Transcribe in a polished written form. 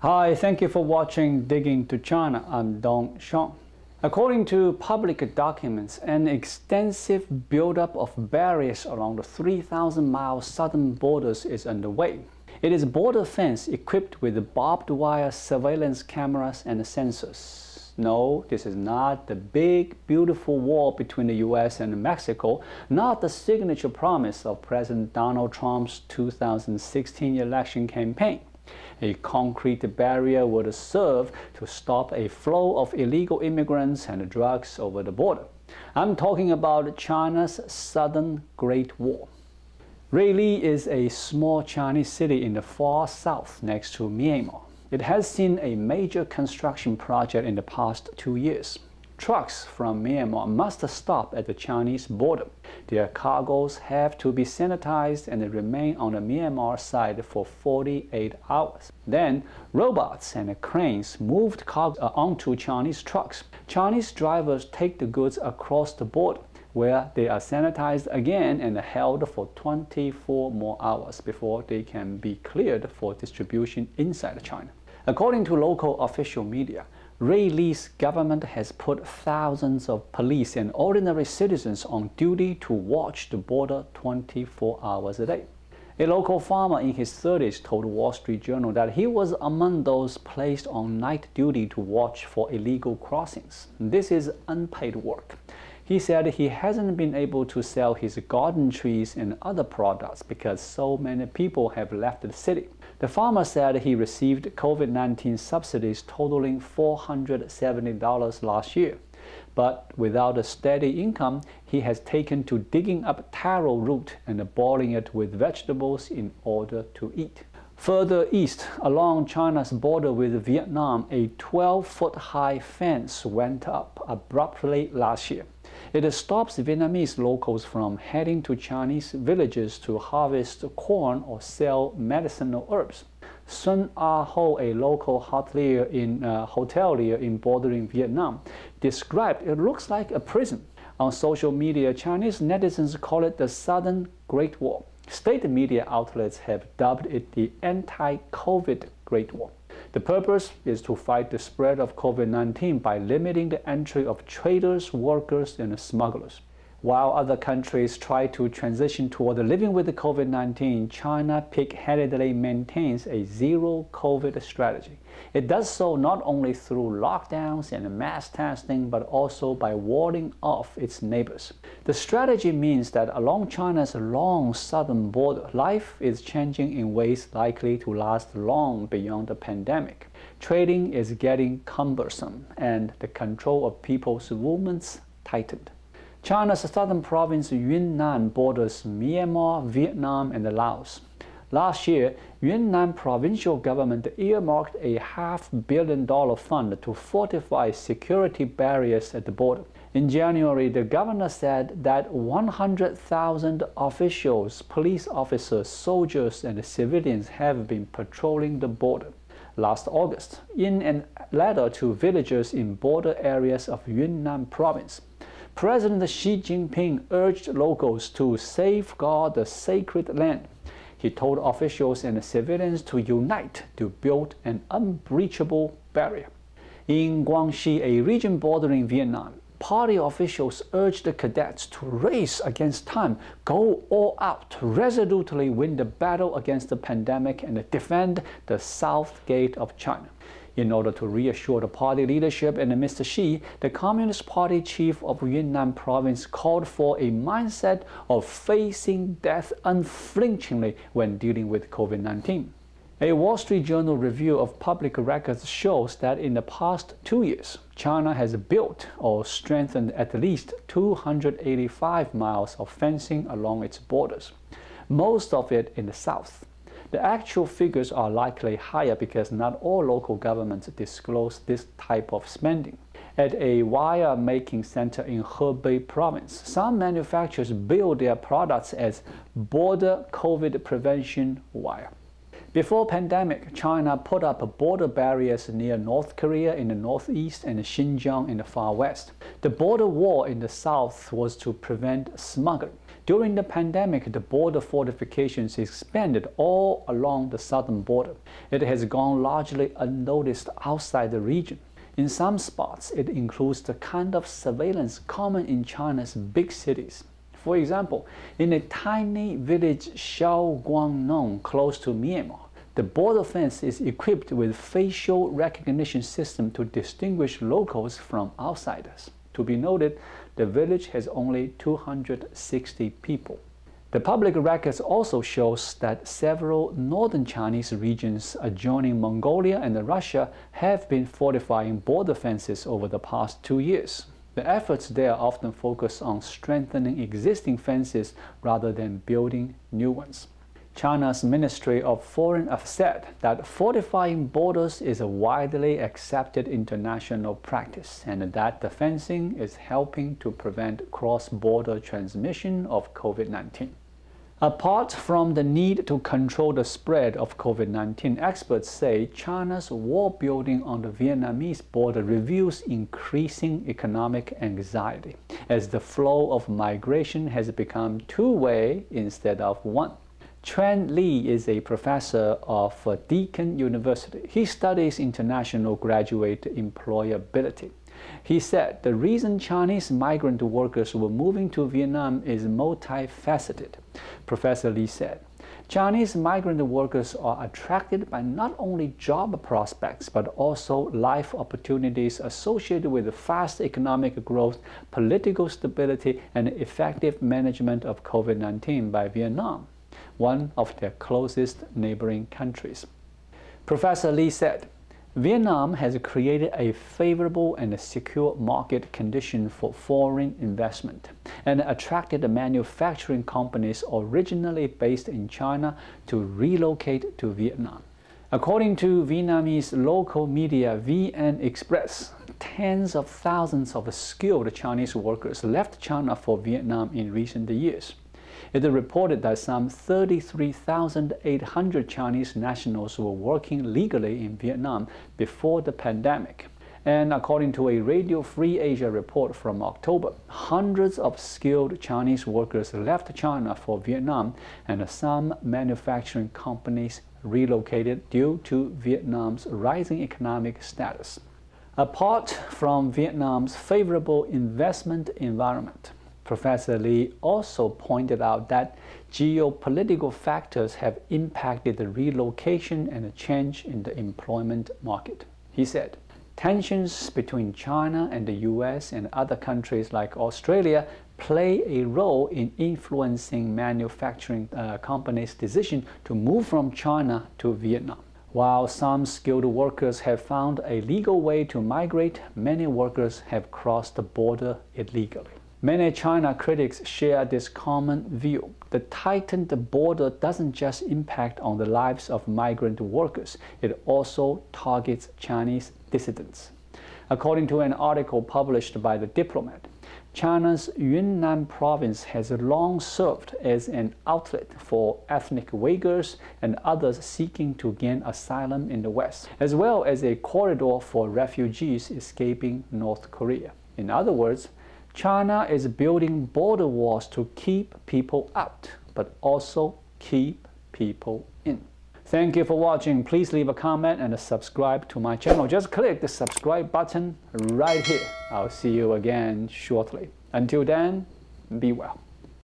Hi, thank you for watching Digging to China. I'm Dong Shang. According to public documents, an extensive buildup of barriers along the 3,000-mile southern borders is underway. It is a border fence equipped with barbed wire surveillance cameras and sensors. No, this is not the big, beautiful wall between the US and Mexico, not the signature promise of President Donald Trump's 2016 election campaign. A concrete barrier would serve to stop a flow of illegal immigrants and drugs over the border. I'm talking about China's southern Great Wall. Ruili is a small Chinese city in the far south next to Myanmar. It has seen a major construction project in the past 2 years. Trucks from Myanmar must stop at the Chinese border. Their cargoes have to be sanitized and remain on the Myanmar side for 48 hours. Then, robots and cranes moved cargo onto Chinese trucks. Chinese drivers take the goods across the border, where they are sanitized again and held for 24 more hours before they can be cleared for distribution inside China. According to local official media, Ruili's government has put thousands of police and ordinary citizens on duty to watch the border 24 hours a day. A local farmer in his 30s told Wall Street Journal that he was among those placed on night duty to watch for illegal crossings. This is unpaid work. He said he hasn't been able to sell his garden trees and other products because so many people have left the city. The farmer said he received COVID-19 subsidies totaling $470 last year. But without a steady income, he has taken to digging up taro root and boiling it with vegetables in order to eat. Further east, along China's border with Vietnam, a 12-foot-high fence went up abruptly last year. It stops Vietnamese locals from heading to Chinese villages to harvest corn or sell medicinal herbs. Sun Ah Ho, a local hotelier in bordering Vietnam, described it looks like a prison. On social media, Chinese netizens call it the Southern Great Wall. State media outlets have dubbed it the anti-COVID Great Wall. The purpose is to fight the spread of COVID-19 by limiting the entry of traders, workers, and smugglers. While other countries try to transition toward living with the COVID-19, China pig-headedly maintains a zero-COVID strategy. It does so not only through lockdowns and mass testing, but also by warding off its neighbors. The strategy means that along China's long southern border, life is changing in ways likely to last long beyond the pandemic. Trading is getting cumbersome, and the control of people's movements tightened. China's southern province Yunnan borders Myanmar, Vietnam, and Laos. Last year, Yunnan provincial government earmarked a $500 million fund to fortify security barriers at the border. In January, the governor said that 100,000 officials, police officers, soldiers, and civilians have been patrolling the border. Last August, in a letter to villagers in border areas of Yunnan province, President Xi Jinping urged locals to safeguard the sacred land. He told officials and civilians to unite to build an unbreachable barrier. In Guangxi, a region bordering Vietnam, party officials urged the cadets to race against time, go all out, resolutely win the battle against the pandemic, and defend the South Gate of China. In order to reassure the party leadership and Mr. Xi, the Communist Party chief of Yunnan province called for a mindset of facing death unflinchingly when dealing with COVID-19. A Wall Street Journal review of public records shows that in the past 2 years, China has built or strengthened at least 285 miles of fencing along its borders, most of it in the south. The actual figures are likely higher because not all local governments disclose this type of spending. At a wire-making center in Hebei province, some manufacturers build their products as border COVID prevention wire. Before pandemic, China put up border barriers near North Korea in the northeast and Xinjiang in the far west. The border wall in the south was to prevent smuggling. During the pandemic, the border fortifications expanded all along the southern border. It has gone largely unnoticed outside the region. In some spots, it includes the kind of surveillance common in China's big cities. For example, in a tiny village Xiaoguangdong close to Myanmar, the border fence is equipped with facial recognition system to distinguish locals from outsiders. To be noted, the village has only 260 people. The public records also shows that several northern Chinese regions adjoining Mongolia and Russia have been fortifying border fences over the past 2 years. The efforts there often focus on strengthening existing fences rather than building new ones. China's Ministry of Foreign Affairs said that fortifying borders is a widely accepted international practice and that the fencing is helping to prevent cross-border transmission of COVID-19. Apart from the need to control the spread of COVID-19, experts say China's wall building on the Vietnamese border reveals increasing economic anxiety, as the flow of migration has become two-way instead of one. Chuan Li is a professor of Deakin University. He studies international graduate employability. He said the reason Chinese migrant workers were moving to Vietnam is multifaceted. Professor Li said, Chinese migrant workers are attracted by not only job prospects but also life opportunities associated with fast economic growth, political stability, and effective management of COVID-19 by Vietnam, one of their closest neighboring countries. Professor Li said, Vietnam has created a favorable and secure market condition for foreign investment and attracted manufacturing companies originally based in China to relocate to Vietnam. According to Vietnamese local media VN Express, tens of thousands of skilled Chinese workers left China for Vietnam in recent years. It reported that some 33,800 Chinese nationals were working legally in Vietnam before the pandemic. And according to a Radio Free Asia report from October, hundreds of skilled Chinese workers left China for Vietnam, and some manufacturing companies relocated due to Vietnam's rising economic status. Apart from Vietnam's favorable investment environment, Professor Li also pointed out that geopolitical factors have impacted the relocation and a change in the employment market. He said, tensions between China and the US and other countries like Australia play a role in influencing manufacturing companies' decision to move from China to Vietnam. While some skilled workers have found a legal way to migrate, many workers have crossed the border illegally. Many China critics share this common view. The tightened border doesn't just impact on the lives of migrant workers, it also targets Chinese dissidents. According to an article published by The Diplomat, China's Yunnan province has long served as an outlet for ethnic Uyghurs and others seeking to gain asylum in the West, as well as a corridor for refugees escaping North Korea. In other words, China is building border walls to keep people out, but also keep people in. Thank you for watching. Please leave a comment and subscribe to my channel. Just click the subscribe button right here. I'll see you again shortly. Until then, be well.